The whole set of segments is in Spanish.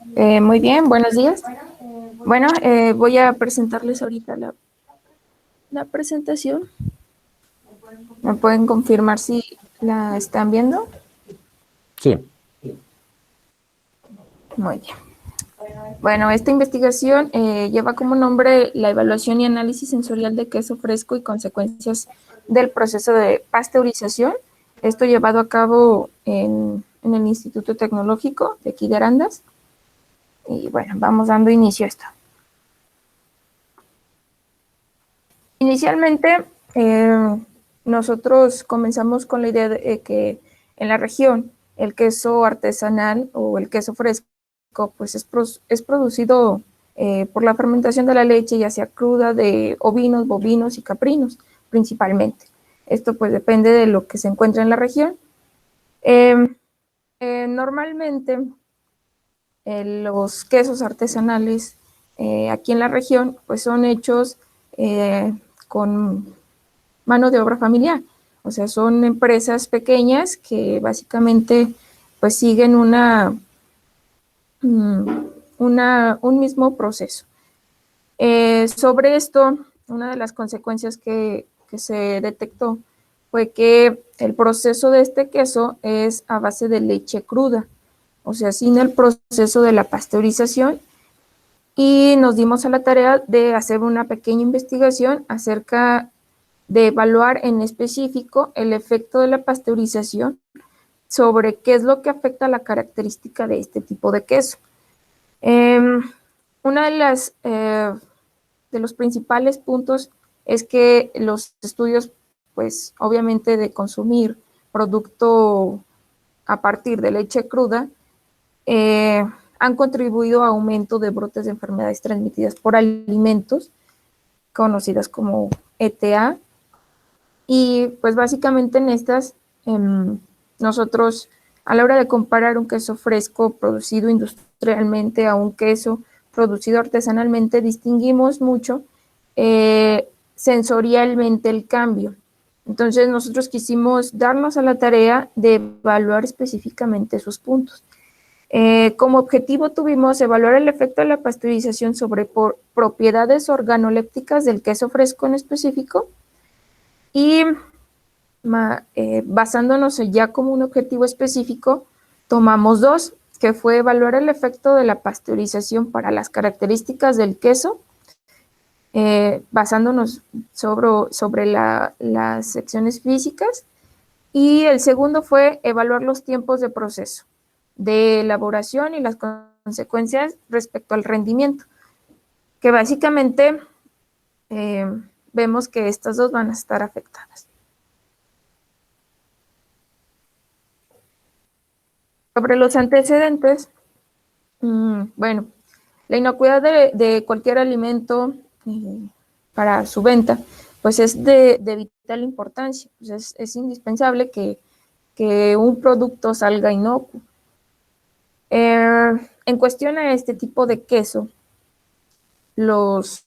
Muy bien, buenos días. Bueno, voy a presentarles ahorita la presentación. ¿Me pueden confirmar si la están viendo? Sí, Muy bien. Bueno, esta investigación lleva como nombre la evaluación y análisis sensorial de queso fresco y consecuencias del proceso de pasteurización. Esto llevado a cabo en el Instituto Tecnológico de aquí de Arandas. Y bueno, vamos dando inicio a esto. Inicialmente, nosotros comenzamos con la idea de que en la región el queso artesanal o el queso fresco pues es producido por la fermentación de la leche, ya sea cruda de ovinos, bovinos y caprinos principalmente. Esto pues depende de lo que se encuentra en la región. Normalmente los quesos artesanales aquí en la región pues son hechos con mano de obra familiar. O sea, son empresas pequeñas que básicamente pues siguen un mismo proceso. Sobre esto, una de las consecuencias que se detectó fue que el proceso de este queso es a base de leche cruda, o sea, sin el proceso de la pasteurización, y nos dimos a la tarea de hacer una pequeña investigación acerca de evaluar en específico el efecto de la pasteurización sobre qué es lo que afecta la característica de este tipo de queso. Eh, una de los principales puntos es que los estudios, pues obviamente de consumir producto a partir de leche cruda, eh, han contribuido a aumento de brotes de enfermedades transmitidas por alimentos, conocidas como ETA, y pues básicamente en estas, nosotros a la hora de comparar un queso fresco producido industrialmente a un queso producido artesanalmente, distinguimos mucho sensorialmente el cambio. Entonces nosotros quisimos darnos a la tarea de evaluar específicamente esos puntos. Como objetivo tuvimos evaluar el efecto de la pasteurización sobre propiedades organolépticas del queso fresco en específico, y basándonos ya como un objetivo específico, tomamos dos, que fue evaluar el efecto de la pasteurización para las características del queso, basándonos sobre las secciones físicas, y el segundo fue evaluar los tiempos de proceso, de elaboración y las consecuencias respecto al rendimiento, que básicamente eh, vemos que estas dos van a estar afectadas. Sobre los antecedentes, bueno, la inocuidad de cualquier alimento para su venta, pues es de vital importancia. Pues es indispensable que un producto salga inocuo. En cuestión a este tipo de queso, los,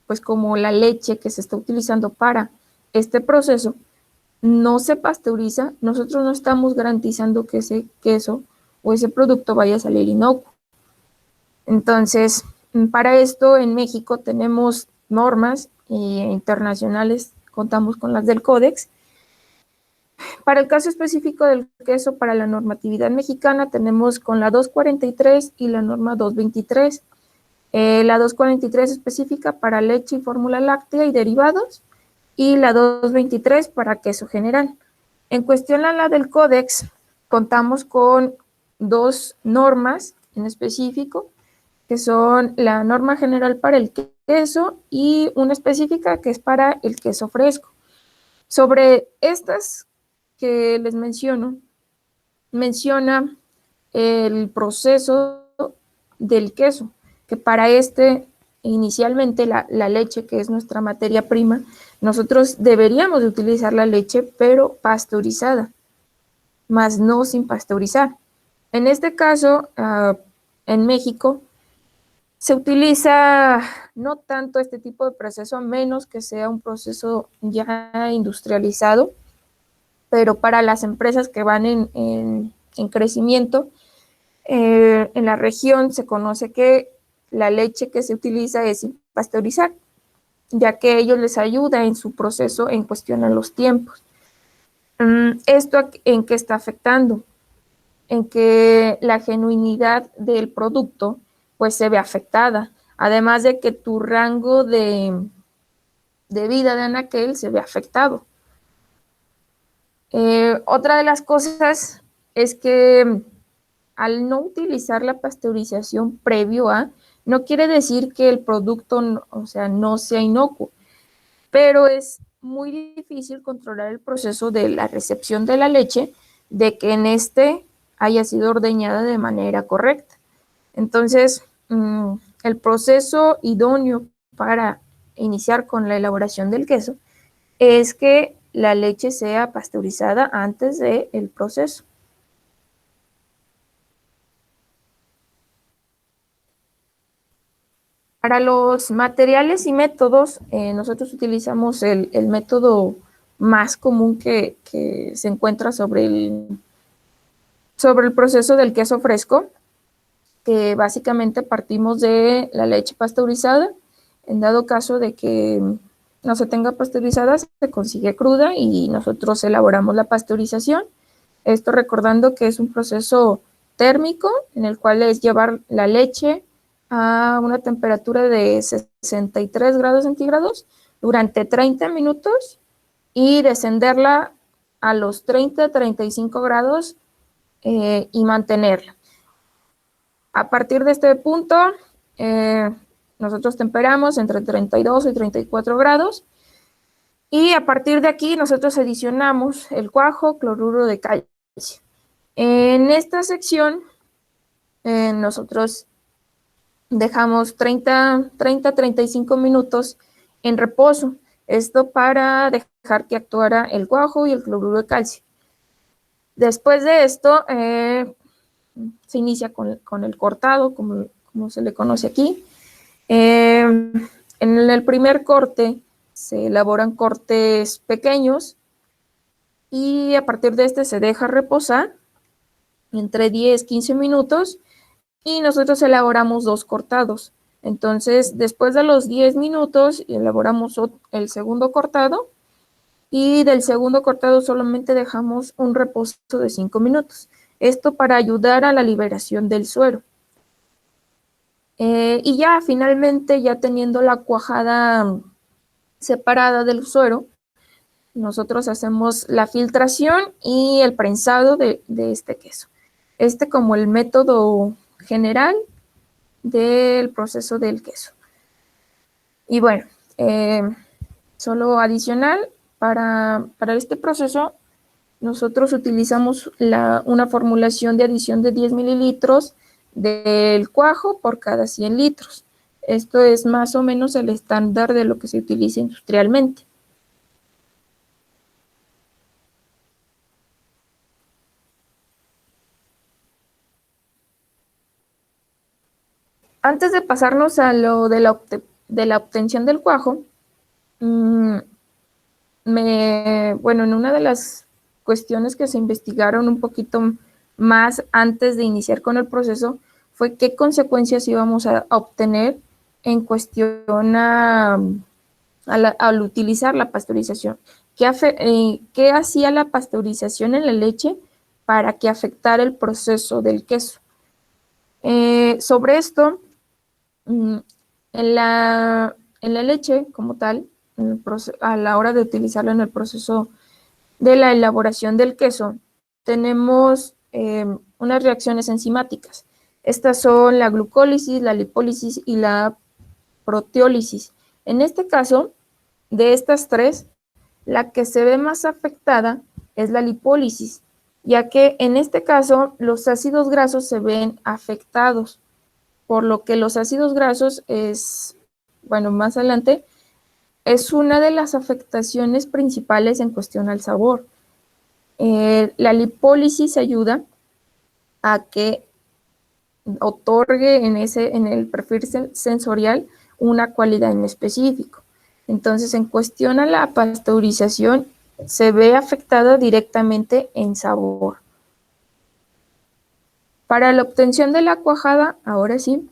pues como la leche que se está utilizando para este proceso no se pasteuriza, nosotros no estamos garantizando que ese queso o ese producto vaya a salir inocuo. Entonces, para esto en México tenemos normas internacionales, contamos con las del Códex. Para el caso específico del queso, para la normatividad mexicana, tenemos con la 243 y la norma 223. La 243 específica para leche y fórmula láctea y derivados, y la 223 para queso general. En cuestión a la del Códex, contamos con dos normas en específico, que son la norma general para el queso y una específica que es para el queso fresco. Sobre estas que les menciono, menciona el proceso del queso, que para este, inicialmente la leche, que es nuestra materia prima, nosotros deberíamos de utilizar la leche, pero pasteurizada, más no sin pasteurizar. En este caso, en México, se utiliza no tanto este tipo de proceso, a menos que sea un proceso ya industrializado, pero para las empresas que van en crecimiento, En la región se conoce que la leche que se utiliza es sin pasteurizar, ya que ellos les ayuda en su proceso en cuestión a los tiempos. ¿Esto en qué está afectando? En que la genuinidad del producto pues se ve afectada, además de que tu rango de vida de anaquel se ve afectado. Otra de las cosas es que al no utilizar la pasteurización previo a, no quiere decir que el producto, o sea, no sea inocuo, pero es muy difícil controlar el proceso de la recepción de la leche, de que en este haya sido ordeñada de manera correcta. Entonces, el proceso idóneo para iniciar con la elaboración del queso es que la leche sea pasteurizada antes del proceso. Para los materiales y métodos, nosotros utilizamos el método más común que se encuentra sobre el proceso del queso fresco, que básicamente partimos de la leche pasteurizada. En dado caso de que no se tenga pasteurizada, se consigue cruda y nosotros elaboramos la pasteurización. Esto recordando que es un proceso térmico en el cual es llevar la leche a una temperatura de 63 grados centígrados durante 30 minutos y descenderla a los 30-35 grados y mantenerla. A partir de este punto, nosotros temperamos entre 32 y 34 grados y a partir de aquí nosotros adicionamos el cuajo, cloruro de calcio. En esta sección, nosotros dejamos 30-35 minutos en reposo. Esto para dejar que actuara el cuajo y el cloruro de calcio. Después de esto, se inicia con el cortado, como se le conoce aquí. En el primer corte se elaboran cortes pequeños y a partir de este se deja reposar entre 10-15 minutos y nosotros elaboramos 2 cortados. Entonces, después de los 10 minutos, elaboramos el segundo cortado y del segundo cortado solamente dejamos un reposo de 5 minutos. Esto para ayudar a la liberación del suero. Y ya finalmente, ya teniendo la cuajada separada del suero, nosotros hacemos la filtración y el prensado de este queso. Como el método general del proceso del queso. Y bueno, solo adicional, para este proceso, nosotros utilizamos una formulación de adición de 10 mililitros del cuajo por cada 100 litros. Esto es más o menos el estándar de lo que se utiliza industrialmente. Antes de pasarnos a lo de la obtención del cuajo, bueno, en una de las cuestiones que se investigaron un poquito más antes de iniciar con el proceso fue qué consecuencias íbamos a obtener en cuestión al utilizar la pasteurización. ¿Qué hacía la pasteurización en la leche para que afectara el proceso del queso? Sobre esto, en la leche como tal, a la hora de utilizarla en el proceso de la elaboración del queso, tenemos unas reacciones enzimáticas. Estas son la glucólisis, la lipólisis y la proteólisis. En este caso, de estas tres, la que se ve más afectada es la lipólisis, ya que en este caso los ácidos grasos se ven afectados, por lo que los ácidos grasos bueno, más adelante, es una de las afectaciones principales en cuestión al sabor. La lipólisis ayuda a que otorgue en el perfil sensorial una cualidad en específico. Entonces, en cuestión a la pasteurización, se ve afectada directamente en sabor. Para la obtención de la cuajada, ahora sí,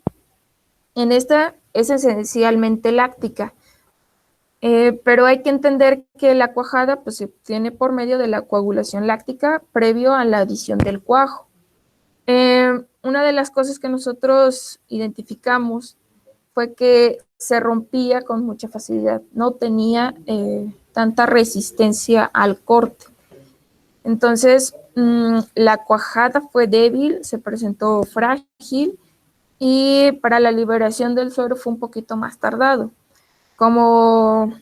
en esta es esencialmente láctica, pero hay que entender que la cuajada pues, se obtiene por medio de la coagulación láctica previo a la adición del cuajo. Una de las cosas que nosotros identificamos fue que se rompía con mucha facilidad, no tenía tanta resistencia al corte. Entonces, la cuajada fue débil, se presentó frágil y para la liberación del suero fue un poquito más tardado. Como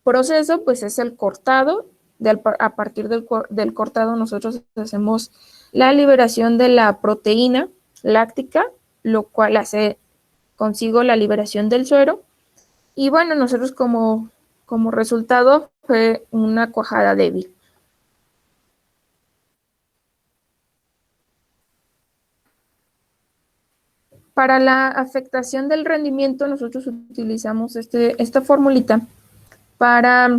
proceso, pues es el cortado. A partir del cortado nosotros hacemos la liberación de la proteína láctica, lo cual hace consigo la liberación del suero. Y bueno, nosotros como resultado fue una cuajada débil. Para la afectación del rendimiento, nosotros utilizamos esta formulita para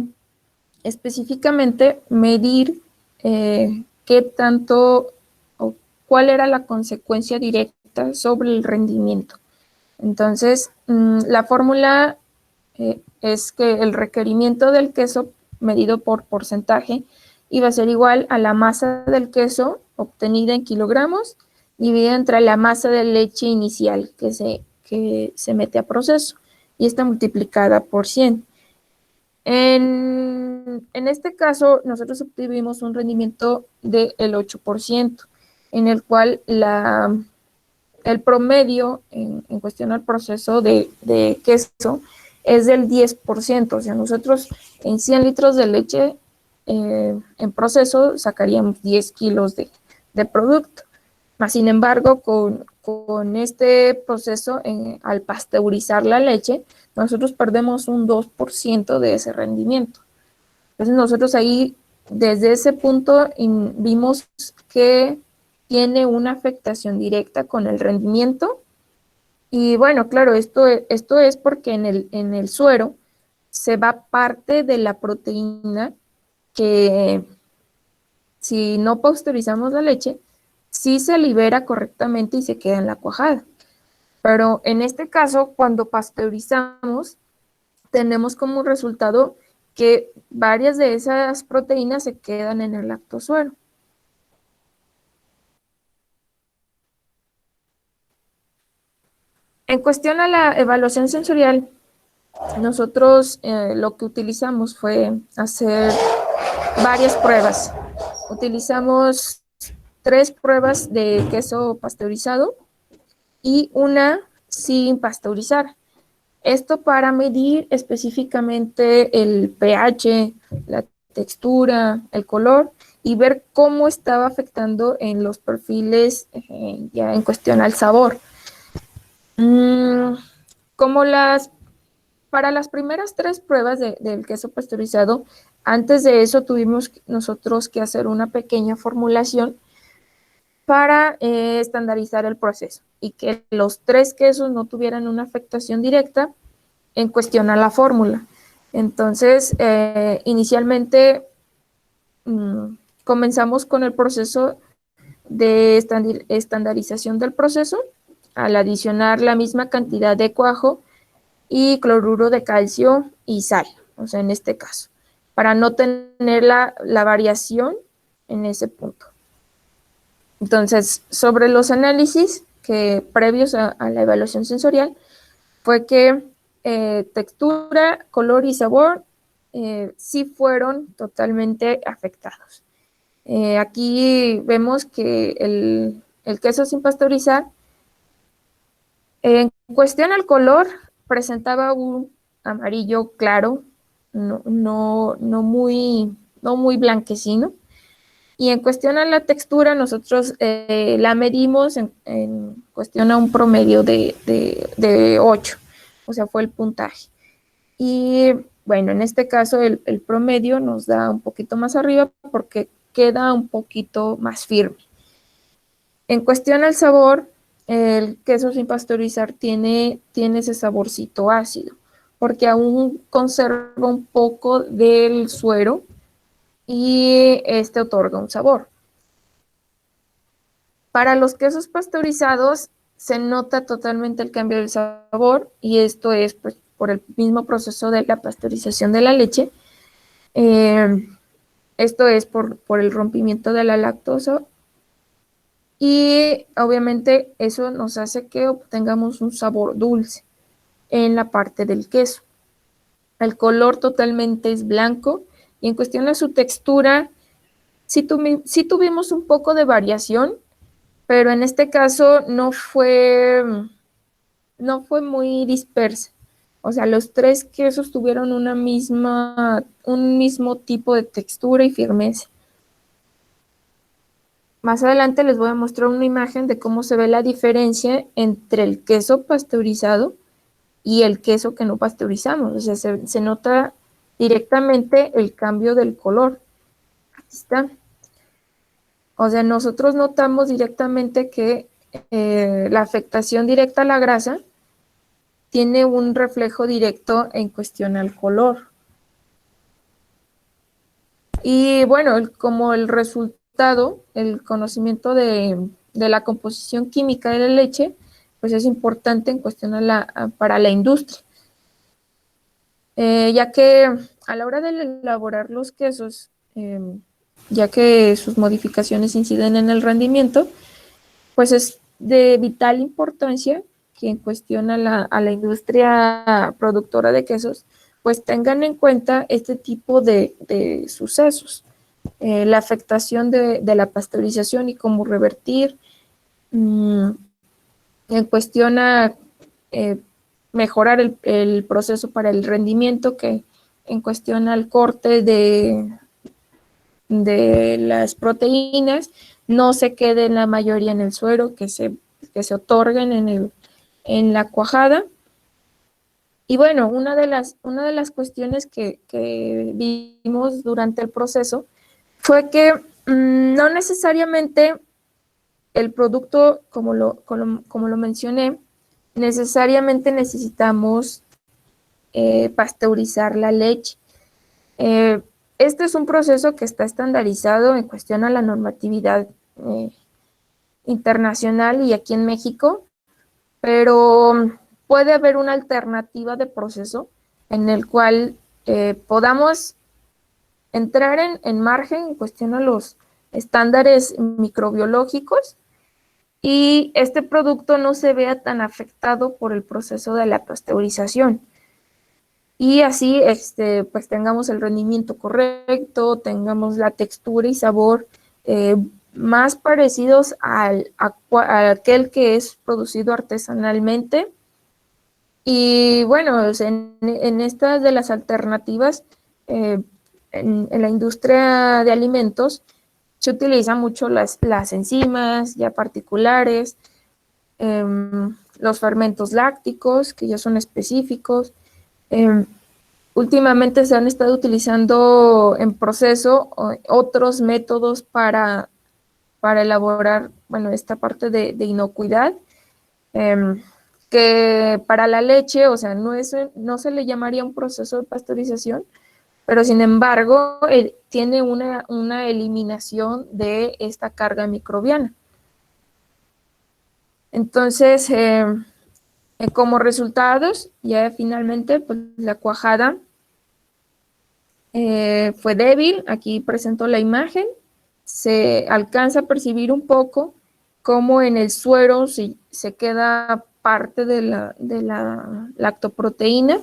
específicamente medir qué tanto o cuál era la consecuencia directa sobre el rendimiento. Entonces, la fórmula es que el requerimiento del queso medido por porcentaje iba a ser igual a la masa del queso obtenida en kilogramos dividida entre la masa de leche inicial que se mete a proceso y está multiplicada por 100. En este caso, nosotros obtuvimos un rendimiento del 8%, en el cual el promedio en cuestión al proceso de queso es del 10%. O sea, nosotros en 100 litros de leche en proceso sacaríamos 10 kilos de producto. Mas, sin embargo, con este proceso, al pasteurizar la leche, nosotros perdemos un 2% de ese rendimiento. Entonces nosotros ahí, desde ese punto, vimos que tiene una afectación directa con el rendimiento. Y bueno, claro, esto es porque en el suero se va parte de la proteína que, si no pasteurizamos la leche, sí se libera correctamente y se queda en la cuajada. Pero en este caso, cuando pasteurizamos, tenemos como resultado que varias de esas proteínas se quedan en el lactosuero. En cuestión a la evaluación sensorial, nosotros lo que utilizamos fue hacer varias pruebas. Utilizamos 3 pruebas de queso pasteurizado y una sin pasteurizar. Esto para medir específicamente el pH, la textura, el color y ver cómo estaba afectando en los perfiles ya en cuestión al sabor. Como para las primeras 3 pruebas del queso pasteurizado, antes de eso tuvimos nosotros que hacer una pequeña formulación para estandarizar el proceso y que los 3 quesos no tuvieran una afectación directa en cuestión a la fórmula. Entonces, inicialmente comenzamos con el proceso de estandarización del proceso al adicionar la misma cantidad de cuajo y cloruro de calcio y sal, o sea, en este caso, para no tener la variación en ese punto. Entonces, sobre los análisis que previos a la evaluación sensorial, fue que textura, color y sabor sí fueron totalmente afectados. Aquí vemos que el queso sin pasteurizar, en cuestión al color, presentaba un amarillo claro, no muy blanquecino. Y en cuestión a la textura, nosotros la medimos en cuestión a un promedio de 8, o sea, fue el puntaje. Y bueno, en este caso el promedio nos da un poquito más arriba porque queda un poquito más firme. En cuestión al sabor, el queso sin pasteurizar tiene ese saborcito ácido, porque aún conserva un poco del suero y este otorga un sabor. Para los quesos pasteurizados se nota totalmente el cambio del sabor y esto es pues, por el mismo proceso de la pasteurización de la leche. Esto es por el rompimiento de la lactosa y obviamente eso nos hace que obtengamos un sabor dulce en la parte del queso. El color totalmente es blanco y en cuestión a su textura, sí tuvimos un poco de variación, pero en este caso no fue muy dispersa. O sea, los tres quesos tuvieron un mismo tipo de textura y firmeza. Más adelante les voy a mostrar una imagen de cómo se ve la diferencia entre el queso pasteurizado y el queso que no pasteurizamos. O sea, se nota directamente el cambio del color. Aquí está. O sea, nosotros notamos directamente que la afectación directa a la grasa tiene un reflejo directo en cuestión al color. Y bueno, como el resultado, el conocimiento de la composición química de la leche, pues es importante en cuestión para la industria. Ya que a la hora de elaborar los quesos, ya que sus modificaciones inciden en el rendimiento, pues es de vital importancia que en cuestión a la industria productora de quesos, pues tengan en cuenta este tipo de sucesos, la afectación de la pasteurización y cómo revertir, en cuestión a eh, mejorar el proceso para el rendimiento, que en cuestión al corte de las proteínas no se queden la mayoría en el suero, que se otorguen en la cuajada. Y bueno, una de las cuestiones que vimos durante el proceso fue que no necesariamente el producto, como lo mencioné, necesariamente necesitamos pasteurizar la leche. Este es un proceso que está estandarizado en cuestión a la normatividad internacional y aquí en México, pero puede haber una alternativa de proceso en el cual podamos entrar en margen en cuestión a los estándares microbiológicos y este producto no se vea tan afectado por el proceso de la pasteurización. Y así pues tengamos el rendimiento correcto, tengamos la textura y sabor más parecidos a aquel que es producido artesanalmente. Y bueno, en estas de las alternativas, en la industria de alimentos, se utilizan mucho las enzimas ya particulares, los fermentos lácticos, que ya son específicos. Últimamente se han estado utilizando en proceso otros métodos para elaborar, bueno, esta parte de inocuidad, que para la leche, o sea, no se le llamaría un proceso de pasteurización, pero sin embargo tiene una eliminación de esta carga microbiana. Entonces, como resultados, ya finalmente, pues la cuajada fue débil. Aquí presento la imagen. Se alcanza a percibir un poco cómo en el suero se queda parte de la lactoproteína,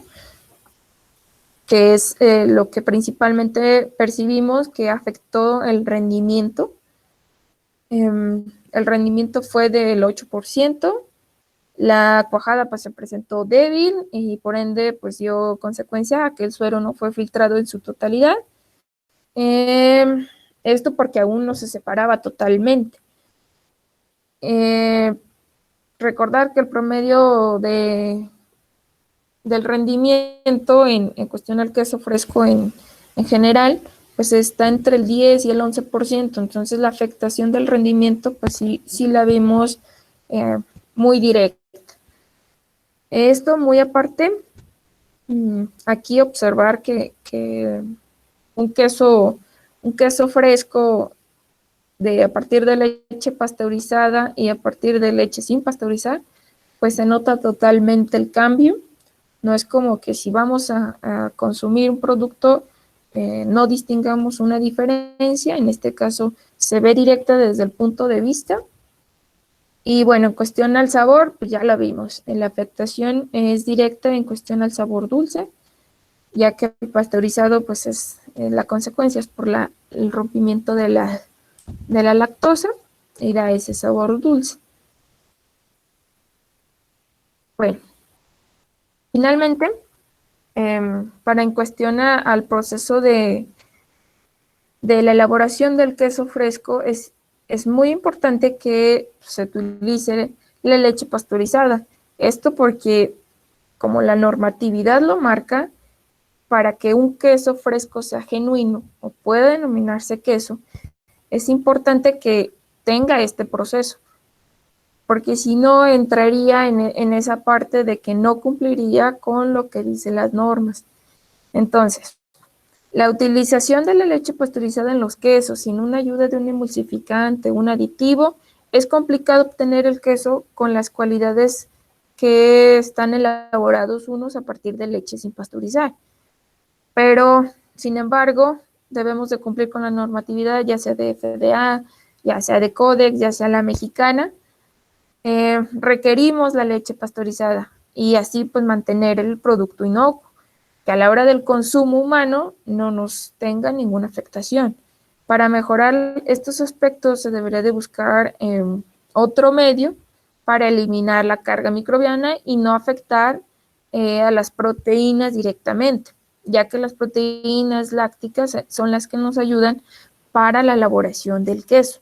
que es lo que principalmente percibimos que afectó el rendimiento. El rendimiento fue del 8%. La cuajada pues se presentó débil y por ende pues dio consecuencia a que el suero no fue filtrado en su totalidad. Esto porque aún no se separaba totalmente. Recordar que el promedio del rendimiento en cuestión al queso fresco en general, pues está entre el 10 y el 11%, entonces la afectación del rendimiento, pues sí la vimos muy directa. Esto muy aparte, aquí observar que un queso fresco de a partir de leche pasteurizada y a partir de leche sin pasteurizar, pues se nota totalmente el cambio. No es como que si vamos a consumir un producto no distingamos una diferencia, en este caso se ve directa desde el punto de vista. Y bueno, en cuestión al sabor, pues ya lo vimos, la afectación es directa en cuestión al sabor dulce, ya que el pasteurizado pues es la consecuencia es por el rompimiento de la lactosa y da ese sabor dulce. Bueno, finalmente, para en cuestión al proceso de la elaboración del queso fresco, es muy importante que se utilice la leche pasteurizada. Esto porque, como la normatividad lo marca, para que un queso fresco sea genuino o pueda denominarse queso, es importante que tenga este proceso, porque si no entraría en esa parte de que no cumpliría con lo que dicen las normas. Entonces, la utilización de la leche pasteurizada en los quesos sin una ayuda de un emulsificante, un aditivo, es complicado obtener el queso con las cualidades que están elaborados unos a partir de leche sin pasteurizar. Pero, sin embargo, debemos de cumplir con la normatividad, ya sea de FDA, ya sea de Codex, ya sea la mexicana. Requerimos la leche pasteurizada y así pues mantener el producto inocuo, que a la hora del consumo humano no nos tenga ninguna afectación. Para mejorar estos aspectos se debería de buscar otro medio para eliminar la carga microbiana y no afectar a las proteínas directamente, ya que las proteínas lácticas son las que nos ayudan para la elaboración del queso.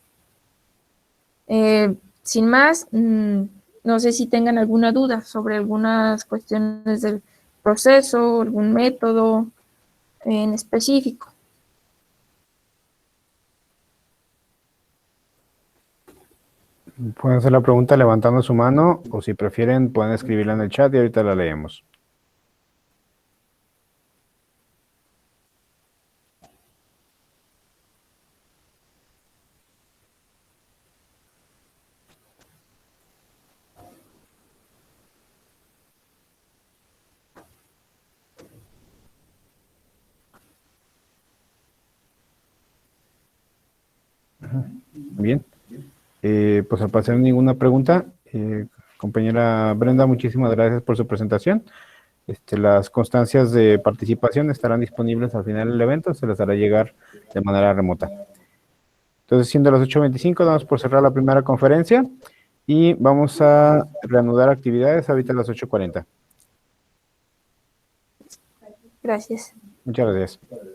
Sin más, no sé si tengan alguna duda sobre algunas cuestiones del proceso, algún método en específico. Pueden hacer la pregunta levantando su mano o si prefieren pueden escribirla en el chat y ahorita la leemos. Bien, pues al parecer ninguna pregunta. Compañera Brenda, muchísimas gracias por su presentación. Las constancias de participación estarán disponibles al final del evento, se les hará llegar de manera remota. Entonces, siendo las 8:25, damos por cerrar la primera conferencia y vamos a reanudar actividades ahorita a las 8:40. Gracias. Muchas gracias.